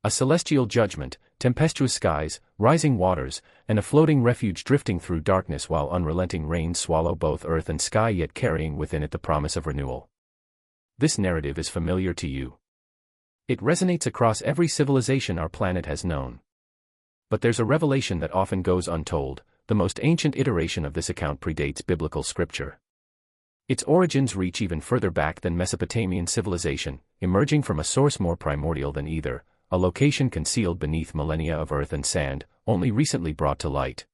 A celestial judgment, tempestuous skies, rising waters, and a floating refuge drifting through darkness while unrelenting rains swallow both earth and sky yet carrying within it the promise of renewal. This narrative is familiar to you. It resonates across every civilization our planet has known. But there's a revelation that often goes untold. The most ancient iteration of this account predates biblical scripture. Its origins reach even further back than Mesopotamian civilization, emerging from a source more primordial than either, a location concealed beneath millennia of earth and sand, only recently brought to light.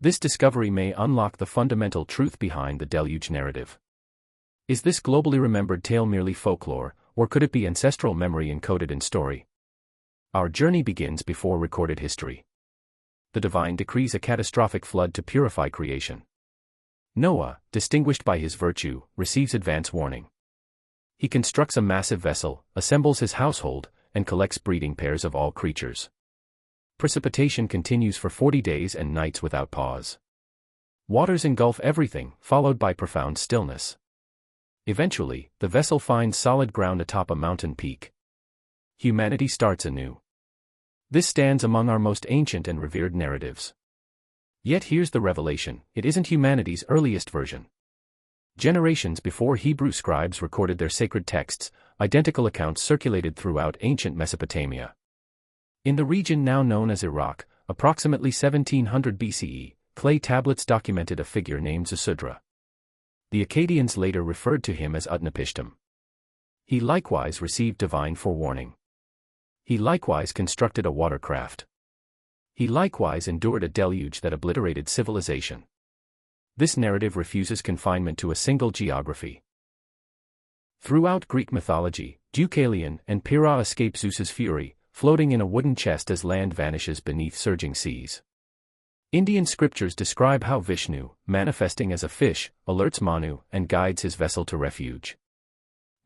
This discovery may unlock the fundamental truth behind the deluge narrative. Is this globally remembered tale merely folklore, or could it be ancestral memory encoded in story? Our journey begins before recorded history. The divine decrees a catastrophic flood to purify creation. Noah, distinguished by his virtue, receives advance warning. He constructs a massive vessel, assembles his household, and collects breeding pairs of all creatures. Precipitation continues for 40 days and nights without pause. Waters engulf everything, followed by profound stillness. Eventually, the vessel finds solid ground atop a mountain peak. Humanity starts anew. This stands among our most ancient and revered narratives. Yet here's the revelation: it isn't humanity's earliest version. Generations before Hebrew scribes recorded their sacred texts, identical accounts circulated throughout ancient Mesopotamia. In the region now known as Iraq, approximately 1700 BCE, clay tablets documented a figure named Zusudra. The Akkadians later referred to him as Utnapishtim. He likewise received divine forewarning. He likewise constructed a watercraft. He likewise endured a deluge that obliterated civilization. This narrative refuses confinement to a single geography. Throughout Greek mythology, Deucalion and Pyrrha escape Zeus's fury, floating in a wooden chest as land vanishes beneath surging seas. Indian scriptures describe how Vishnu, manifesting as a fish, alerts Manu and guides his vessel to refuge.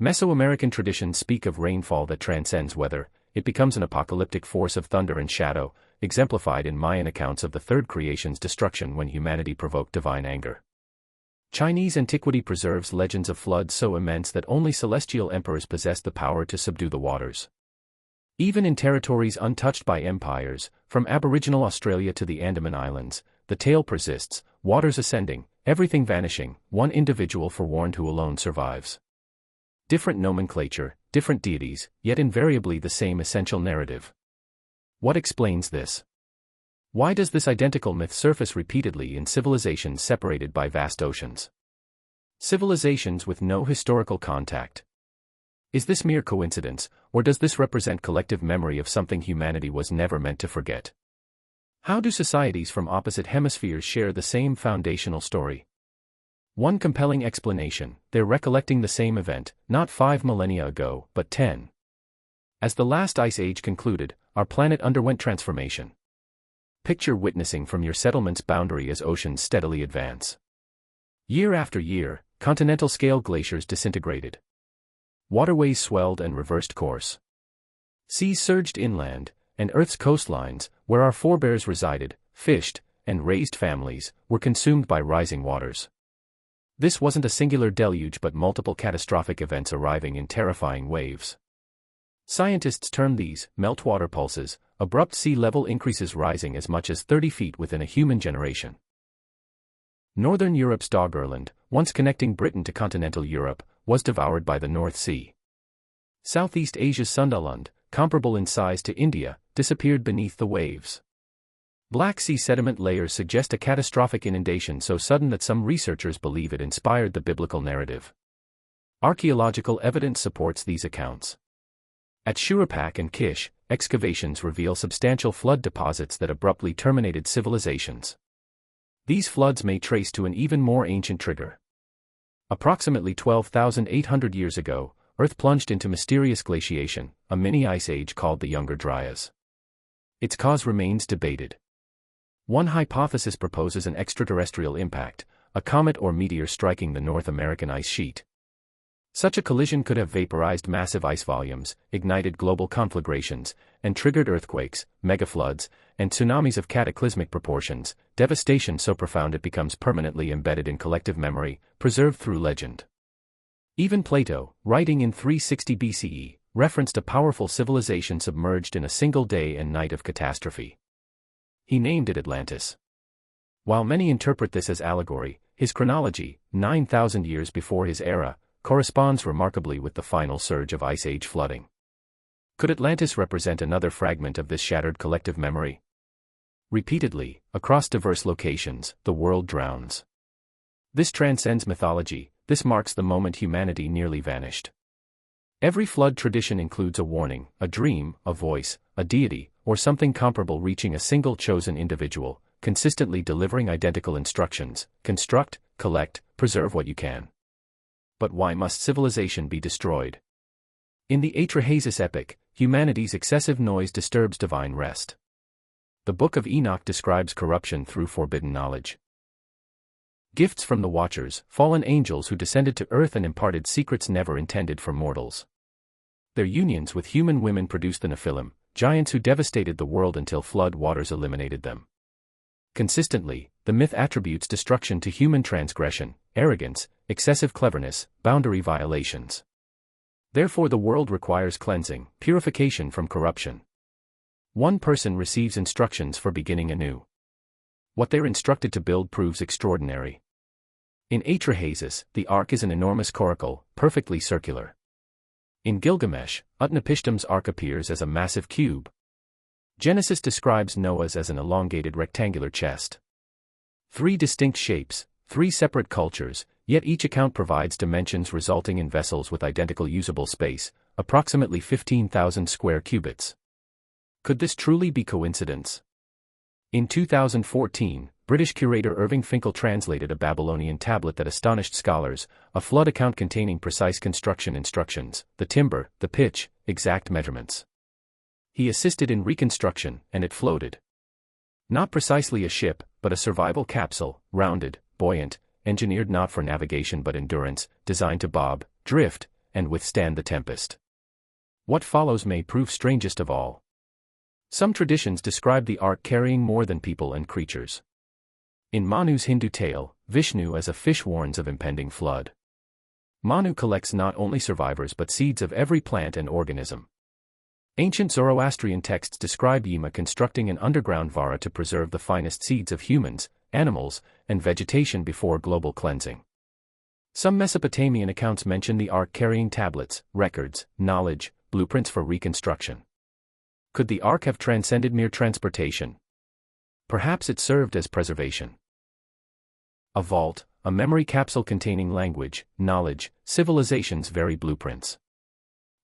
Mesoamerican traditions speak of rainfall that transcends weather. It becomes an apocalyptic force of thunder and shadow, exemplified in Mayan accounts of the third creation's destruction when humanity provoked divine anger. Chinese antiquity preserves legends of floods so immense that only celestial emperors possessed the power to subdue the waters. Even in territories untouched by empires, from Aboriginal Australia to the Andaman Islands, the tale persists: waters ascending, everything vanishing, one individual forewarned who alone survives. Different nomenclature, different deities, yet invariably the same essential narrative. What explains this? Why does this identical myth surface repeatedly in civilizations separated by vast oceans? Civilizations with no historical contact. Is this mere coincidence, or does this represent collective memory of something humanity was never meant to forget? How do societies from opposite hemispheres share the same foundational story? One compelling explanation: they're recollecting the same event, not 5 millennia ago, but 10. As the last ice age concluded, our planet underwent transformation. Picture witnessing from your settlement's boundary as oceans steadily advance. Year after year, continental-scale glaciers disintegrated. Waterways swelled and reversed course. Seas surged inland, and Earth's coastlines, where our forebears resided, fished, and raised families, were consumed by rising waters. This wasn't a singular deluge but multiple catastrophic events arriving in terrifying waves. Scientists term these meltwater pulses, abrupt sea level increases rising as much as 30 feet within a human generation. Northern Europe's Doggerland, once connecting Britain to continental Europe, was devoured by the North Sea. Southeast Asia's Sundaland, comparable in size to India, disappeared beneath the waves. Black Sea sediment layers suggest a catastrophic inundation so sudden that some researchers believe it inspired the biblical narrative. Archaeological evidence supports these accounts. At Shurapak and Kish, excavations reveal substantial flood deposits that abruptly terminated civilizations. These floods may trace to an even more ancient trigger. Approximately 12,800 years ago, Earth plunged into mysterious glaciation, a mini-ice age called the Younger Dryas. Its cause remains debated. One hypothesis proposes an extraterrestrial impact, a comet or meteor striking the North American ice sheet. Such a collision could have vaporized massive ice volumes, ignited global conflagrations, and triggered earthquakes, megafloods, and tsunamis of cataclysmic proportions, devastation so profound it becomes permanently embedded in collective memory, preserved through legend. Even Plato, writing in 360 BCE, referenced a powerful civilization submerged in a single day and night of catastrophe. He named it Atlantis. While many interpret this as allegory, his chronology, 9,000 years before his era, corresponds remarkably with the final surge of Ice Age flooding. Could Atlantis represent another fragment of this shattered collective memory? Repeatedly, across diverse locations, the world drowns. This transcends mythology. This marks the moment humanity nearly vanished. Every flood tradition includes a warning, a dream, a voice, a deity, or something comparable reaching a single chosen individual, consistently delivering identical instructions: construct, collect, preserve what you can. But why must civilization be destroyed? In the Atrahasis epic, humanity's excessive noise disturbs divine rest. The Book of Enoch describes corruption through forbidden knowledge. Gifts from the Watchers, fallen angels who descended to earth and imparted secrets never intended for mortals. Their unions with human women produced the Nephilim, giants who devastated the world until flood waters eliminated them. Consistently, the myth attributes destruction to human transgression, arrogance, excessive cleverness, boundary violations. Therefore the world requires cleansing, purification from corruption. One person receives instructions for beginning anew. What they're instructed to build proves extraordinary. In Atrahasis, the ark is an enormous coracle, perfectly circular. In Gilgamesh, Utnapishtim's ark appears as a massive cube. Genesis describes Noah's as an elongated rectangular chest. Three distinct shapes, three separate cultures, yet each account provides dimensions resulting in vessels with identical usable space, approximately 15,000 square cubits. Could this truly be coincidence? In 2014, British curator Irving Finkel translated a Babylonian tablet that astonished scholars, a flood account containing precise construction instructions, the timber, the pitch, exact measurements. He assisted in reconstruction, and it floated. Not precisely a ship, but a survival capsule, rounded, buoyant, engineered not for navigation but endurance, designed to bob, drift, and withstand the tempest. What follows may prove strangest of all. Some traditions describe the ark carrying more than people and creatures. In Manu's Hindu tale, Vishnu as a fish warns of impending flood. Manu collects not only survivors but seeds of every plant and organism. Ancient Zoroastrian texts describe Yima constructing an underground vara to preserve the finest seeds of humans, animals, and vegetation before global cleansing. Some Mesopotamian accounts mention the ark carrying tablets, records, knowledge, blueprints for reconstruction. Could the ark have transcended mere transportation? Perhaps it served as preservation. A vault, a memory capsule containing language, knowledge, civilization's very blueprints.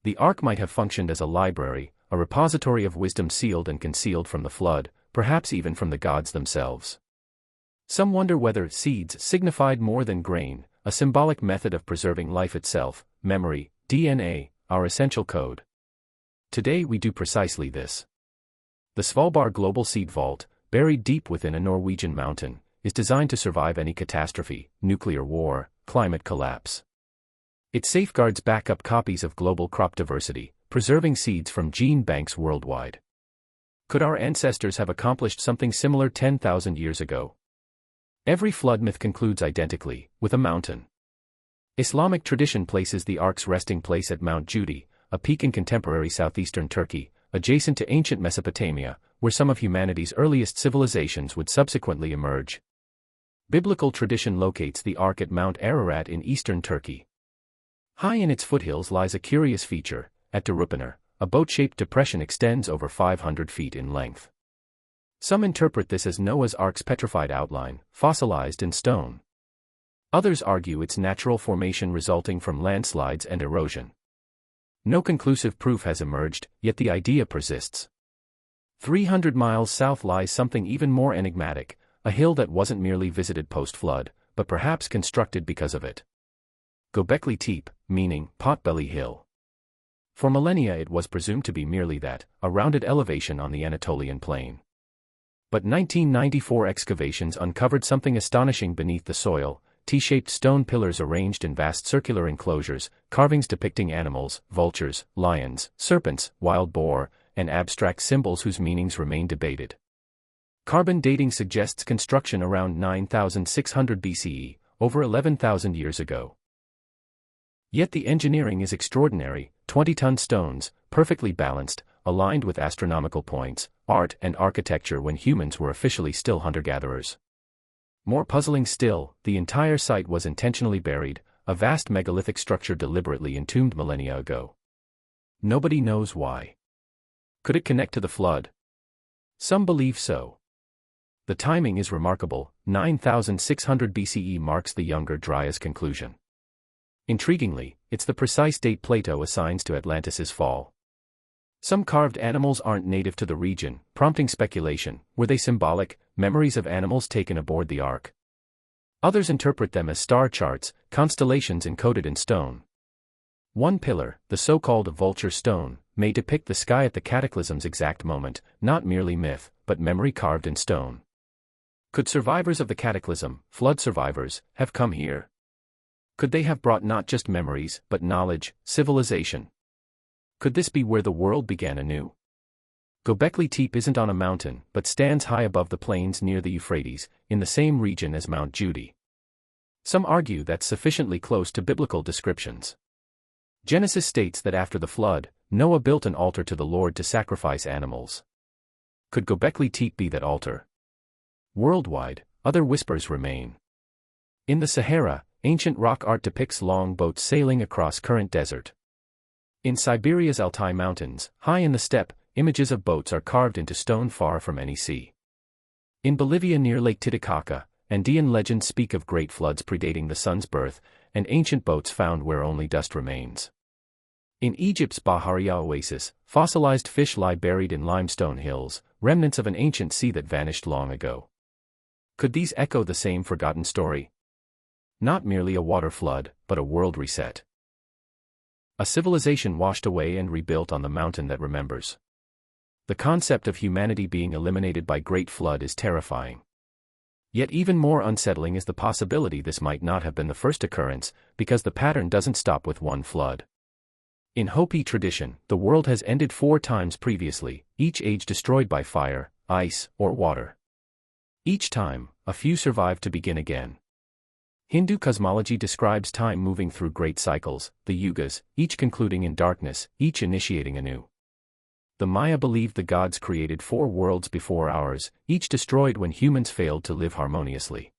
The ark might have functioned as a library, a repository of wisdom sealed and concealed from the flood, perhaps even from the gods themselves. Some wonder whether seeds signified more than grain, a symbolic method of preserving life itself, memory, DNA, our essential code. Today we do precisely this. The Svalbard Global Seed Vault, buried deep within a Norwegian mountain, is designed to survive any catastrophe, nuclear war, climate collapse. It safeguards backup copies of global crop diversity, preserving seeds from gene banks worldwide. Could our ancestors have accomplished something similar 10,000 years ago? Every flood myth concludes identically, with a mountain. Islamic tradition places the ark's resting place at Mount Judi, a peak in contemporary southeastern Turkey, adjacent to ancient Mesopotamia, where some of humanity's earliest civilizations would subsequently emerge. Biblical tradition locates the ark at Mount Ararat in eastern Turkey. High in its foothills lies a curious feature. At Darupınar, a boat-shaped depression extends over 500 feet in length. Some interpret this as Noah's Ark's petrified outline, fossilized in stone. Others argue its natural formation resulting from landslides and erosion. No conclusive proof has emerged, yet the idea persists. 300 miles south lies something even more enigmatic, a hill that wasn't merely visited post-flood, but perhaps constructed because of it. Göbekli Tepe, meaning Potbelly Hill. For millennia it was presumed to be merely that, a rounded elevation on the Anatolian plain. But 1994 excavations uncovered something astonishing beneath the soil: T-shaped stone pillars arranged in vast circular enclosures, carvings depicting animals, vultures, lions, serpents, wild boar, and abstract symbols whose meanings remain debated. Carbon dating suggests construction around 9,600 BCE, over 11,000 years ago. Yet the engineering is extraordinary, 20-ton stones, perfectly balanced, aligned with astronomical points, art and architecture when humans were officially still hunter-gatherers. More puzzling still, the entire site was intentionally buried, a vast megalithic structure deliberately entombed millennia ago. Nobody knows why. Could it connect to the flood? Some believe so. The timing is remarkable, 9600 BCE marks the Younger Dryas conclusion. Intriguingly, it's the precise date Plato assigns to Atlantis' fall. Some carved animals aren't native to the region, prompting speculation. Were they symbolic, memories of animals taken aboard the ark? Others interpret them as star charts, constellations encoded in stone. One pillar, the so-called vulture stone, may depict the sky at the cataclysm's exact moment, not merely myth, but memory carved in stone. Could survivors of the cataclysm, flood survivors, have come here? Could they have brought not just memories, but knowledge, civilization? Could this be where the world began anew? Göbekli Tepe isn't on a mountain, but stands high above the plains near the Euphrates, in the same region as Mount Judy. Some argue that's sufficiently close to biblical descriptions. Genesis states that after the flood, Noah built an altar to the Lord to sacrifice animals. Could Göbekli Tepe be that altar? Worldwide, other whispers remain. In the Sahara, ancient rock art depicts long boats sailing across current desert. In Siberia's Altai Mountains, high in the steppe, images of boats are carved into stone far from any sea. In Bolivia near Lake Titicaca, Andean legends speak of great floods predating the sun's birth, and ancient boats found where only dust remains. In Egypt's Bahariya oasis, fossilized fish lie buried in limestone hills, remnants of an ancient sea that vanished long ago. Could these echo the same forgotten story? Not merely a water flood, but a world reset. A civilization washed away and rebuilt on the mountain that remembers. The concept of humanity being eliminated by great flood is terrifying. Yet even more unsettling is the possibility this might not have been the first occurrence, because the pattern doesn't stop with one flood. In Hopi tradition, the world has ended 4 times previously, each age destroyed by fire, ice, or water. Each time, a few survive to begin again. Hindu cosmology describes time moving through great cycles, the yugas, each concluding in darkness, each initiating anew. The Maya believed the gods created 4 worlds before ours, each destroyed when humans failed to live harmoniously.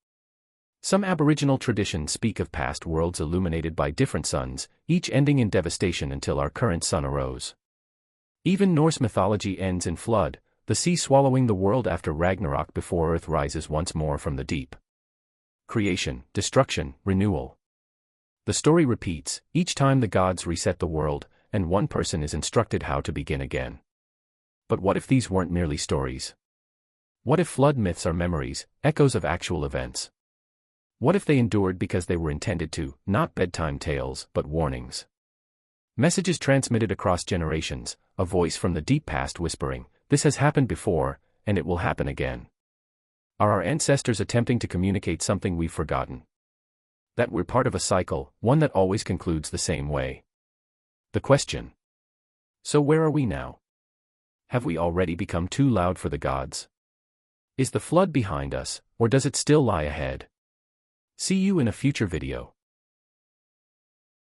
Some Aboriginal traditions speak of past worlds illuminated by different suns, each ending in devastation until our current sun arose. Even Norse mythology ends in flood, the sea swallowing the world after Ragnarok before Earth rises once more from the deep. Creation, destruction, renewal. The story repeats, each time the gods reset the world, and one person is instructed how to begin again. But what if these weren't merely stories? What if flood myths are memories, echoes of actual events? What if they endured because they were intended to, not bedtime tales, but warnings? Messages transmitted across generations, a voice from the deep past whispering, this has happened before, and it will happen again. Are our ancestors attempting to communicate something we've forgotten? That we're part of a cycle, one that always concludes the same way. The question. So where are we now? Have we already become too loud for the gods? Is the flood behind us, or does it still lie ahead? See you in a future video.